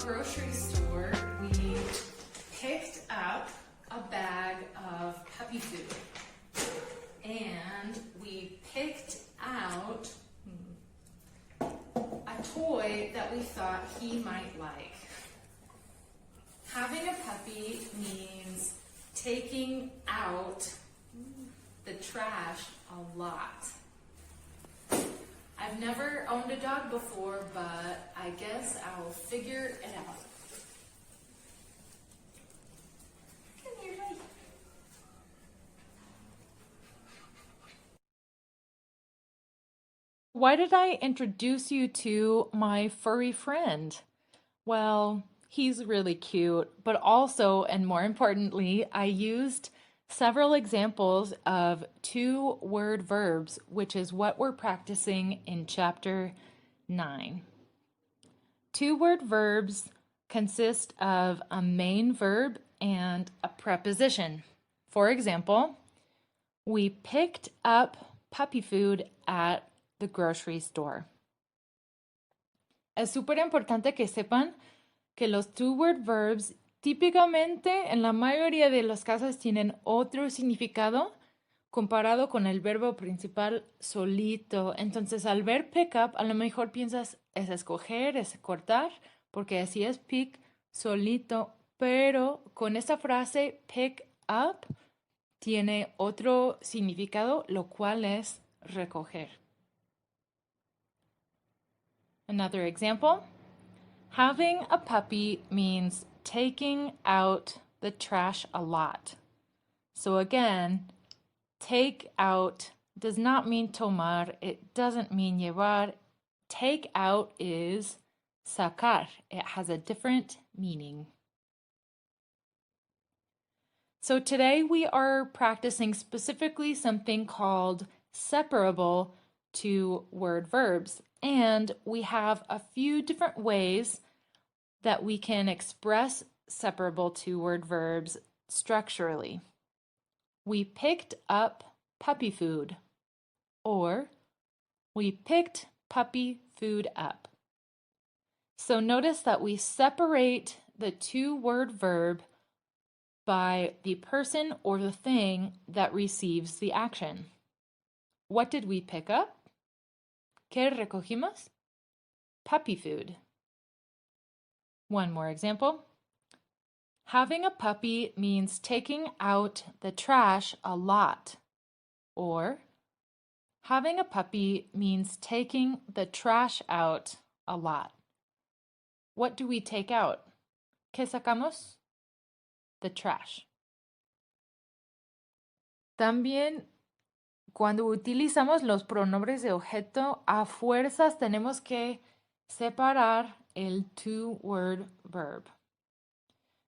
grocery store, we picked up a bag of puppy food. And we picked out a toy that we thought he might like. Having a puppy means taking out the trash a lot. I've never owned a dog before, but I guess I'll figure it out. Come here, buddy. Why did I introduce you to my furry friend? Well, he's really cute, but also, and more importantly, I used several examples of two-word verbs, which is what we're practicing in chapter 9. Two-word verbs consist of a main verb and a preposition. For example, we picked up puppy food at the grocery store. Es súper importante que sepan que los two-word verbs típicamente en la mayoría de los casos tienen otro significado comparado con el verbo principal solito. Entonces, al ver pick up, a lo mejor piensas es escoger, es cortar, porque así es pick solito, pero con esta frase pick up tiene otro significado, lo cual es recoger. Another example, having a puppy means taking out the trash a lot. So again, take out does not mean tomar, it doesn't mean llevar. Take out is sacar. It has a different meaning. So today we are practicing specifically something called separable two-word verbs. And we have a few different ways that we can express separable two-word verbs structurally. We picked up puppy food, or we picked puppy food up. So notice that we separate the two-word verb by the person or the thing that receives the action. What did we pick up? ¿Qué recogimos? Puppy food. One more example. Having a puppy means taking out the trash a lot. Or, having a puppy means taking the trash out a lot. What do we take out? ¿Qué sacamos? The trash. También, cuando utilizamos los pronombres de objeto, a fuerzas tenemos que separar el two-word verb.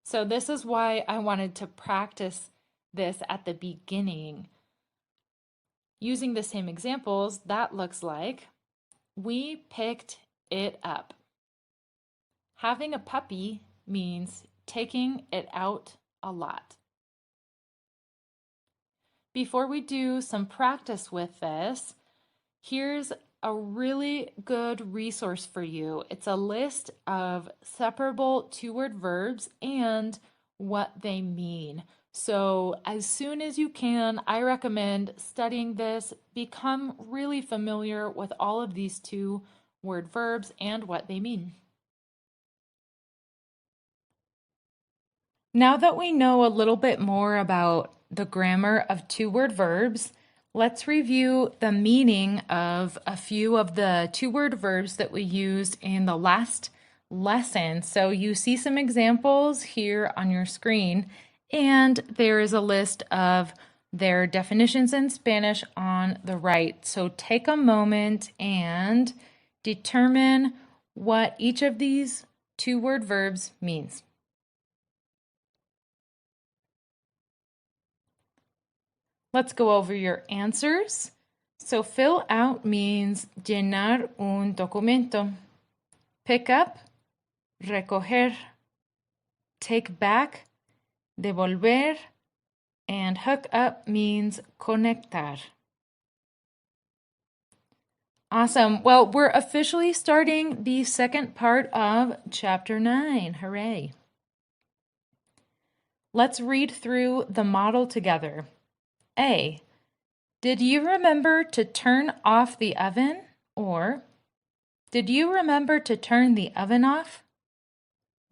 So this is why I wanted to practice this at the beginning. Using the same examples, that looks like we picked it up. Having a puppy means taking it out a lot. Before we do some practice with this, here's a really good resource for you. It's a list of separable two-word verbs and what they mean. So as soon as you can, I recommend studying this. Become really familiar with all of these two-word verbs and what they mean. Now that we know a little bit more about the grammar of two-word verbs, let's review the meaning of a few of the two-word verbs that we used in the last lesson. So you see some examples here on your screen, and there is a list of their definitions in Spanish on the right. So take a moment and determine what each of these two-word verbs means. Let's go over your answers. So fill out means llenar un documento. Pick up, recoger. Take back, devolver. And hook up means conectar. Awesome. Well, we're officially starting the second part of Chapter 9. Hooray. Let's read through the model together. A. Did you remember to turn off the oven? Or, did you remember to turn the oven off?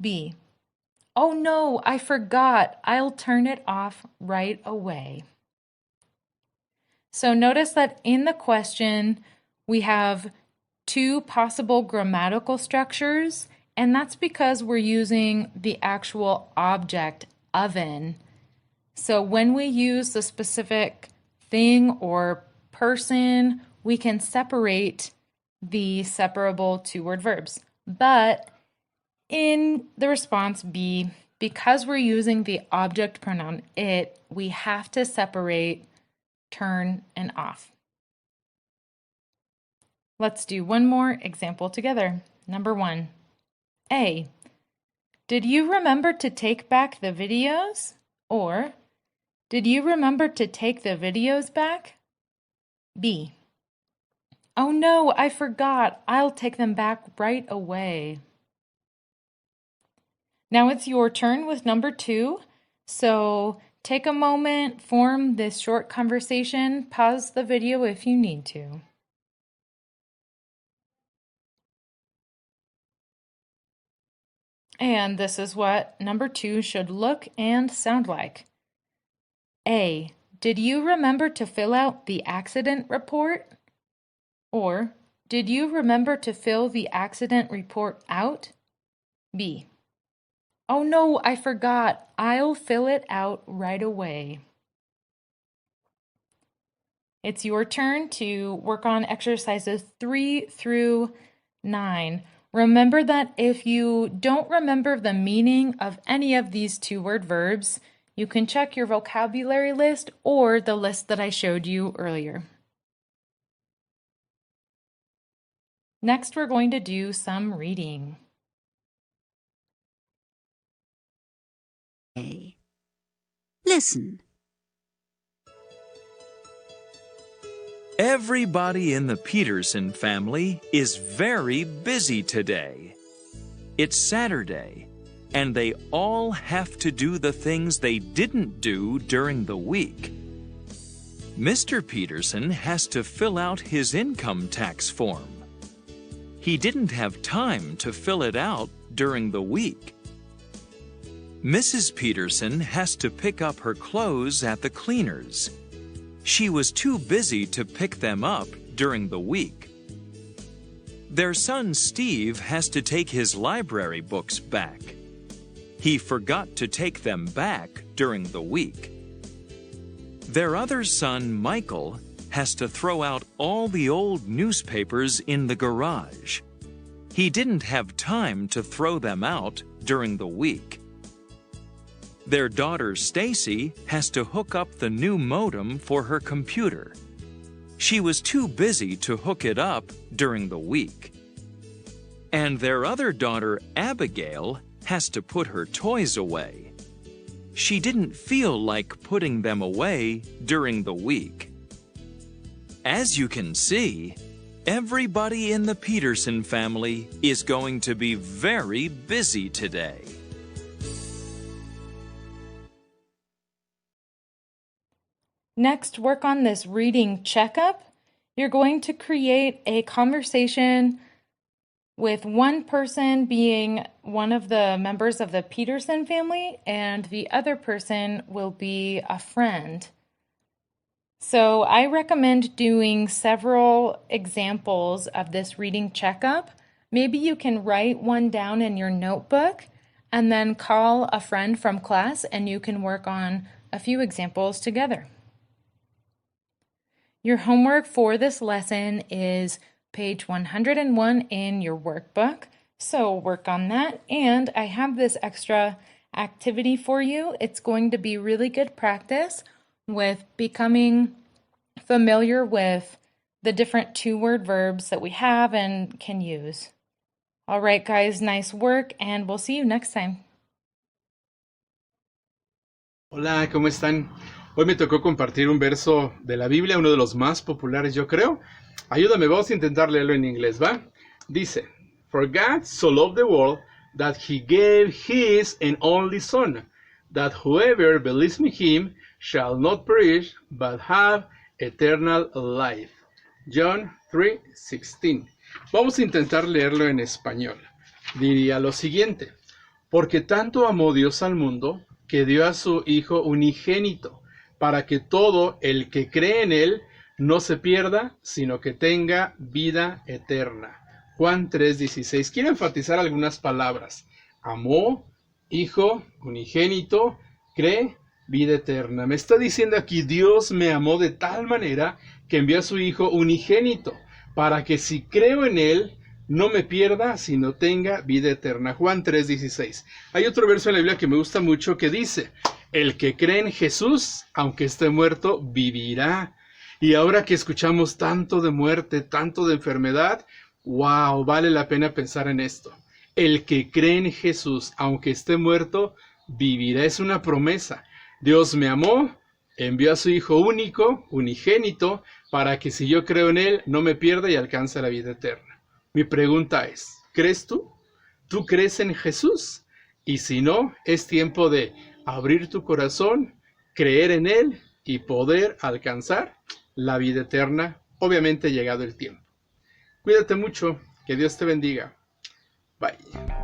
B. Oh no, I forgot. I'll turn it off right away. So notice that in the question, we have two possible grammatical structures, and that's because we're using the actual object oven. So when we use the specific thing or person, we can separate the separable two-word verbs. But in the response B, because we're using the object pronoun it, we have to separate turn and off. Let's do one more example together. Number 1. A. Did you remember to take back the videos? Or, did you remember to take the videos back? B. Oh no, I forgot. I'll take them back right away. Now it's your turn with number 2. So take a moment, form this short conversation, pause the video if you need to. And this is what number 2 should look and sound like. A. Did you remember to fill out the accident report? Or, did you remember to fill the accident report out? B. Oh no, I forgot. I'll fill it out right away. It's your turn to work on exercises 3 through 9. Remember that if you don't remember the meaning of any of these two-word verbs, you can check your vocabulary list or the list that I showed you earlier. Next, we're going to do some reading. A. Listen. Everybody in the Peterson family is very busy today. It's Saturday, and they all have to do the things they didn't do during the week. Mr. Peterson has to fill out his income tax form. He didn't have time to fill it out during the week. Mrs. Peterson has to pick up her clothes at the cleaners. She was too busy to pick them up during the week. Their son Steve has to take his library books back. He forgot to take them back during the week. Their other son Michael has to throw out all the old newspapers in the garage. He didn't have time to throw them out during the week. Their daughter Stacy has to hook up the new modem for her computer. She was too busy to hook it up during the week. And their other daughter Abigail has to put her toys away. She didn't feel like putting them away during the week. As you can see, everybody in the Peterson family is going to be very busy today. Next, work on this reading checkup. You're going to create a conversation with one person being one of the members of the Peterson family, and the other person will be a friend. So I recommend doing several examples of this reading checkup. Maybe you can write one down in your notebook and then call a friend from class and you can work on a few examples together. Your homework for this lesson is page 101 in your workbook, so work on that. And I have this extra activity for you. It's going to be really good practice with becoming familiar with the different two-word verbs that we have and can use. All right, guys, nice work, and we'll see you next time. Hola, ¿cómo están? Hoy me tocó compartir un verso de la Biblia, uno de los más populares, yo creo. Ayúdame, vamos a intentar leerlo en inglés, ¿va? Dice, For God so loved the world that he gave his and only Son, that whoever believes in him shall not perish, but have eternal life. John 3:16. Vamos a intentar leerlo en español. Diría lo siguiente, porque tanto amó Dios al mundo, que dio a su Hijo unigénito, para que todo el que cree en él no se pierda, sino que tenga vida eterna. Juan 3:16. Quiero enfatizar algunas palabras. Amó, Hijo, unigénito, cree, vida eterna. Me está diciendo aquí, Dios me amó de tal manera que envió a su Hijo unigénito, para que si creo en él, no me pierda, sino tenga vida eterna. Juan 3:16. Hay otro verso en la Biblia que me gusta mucho que dice, el que cree en Jesús, aunque esté muerto, vivirá. Y ahora que escuchamos tanto de muerte, tanto de enfermedad, wow, vale la pena pensar en esto. El que cree en Jesús, aunque esté muerto, vivirá. Es una promesa. Dios me amó, envió a su Hijo único, unigénito, para que si yo creo en él, no me pierda y alcance la vida eterna. Mi pregunta es, ¿crees tú? ¿Tú crees en Jesús? Y si no, es tiempo de abrir tu corazón, creer en él y poder alcanzar la vida eterna, obviamente llegado el tiempo. Cuídate mucho, que Dios te bendiga. Bye.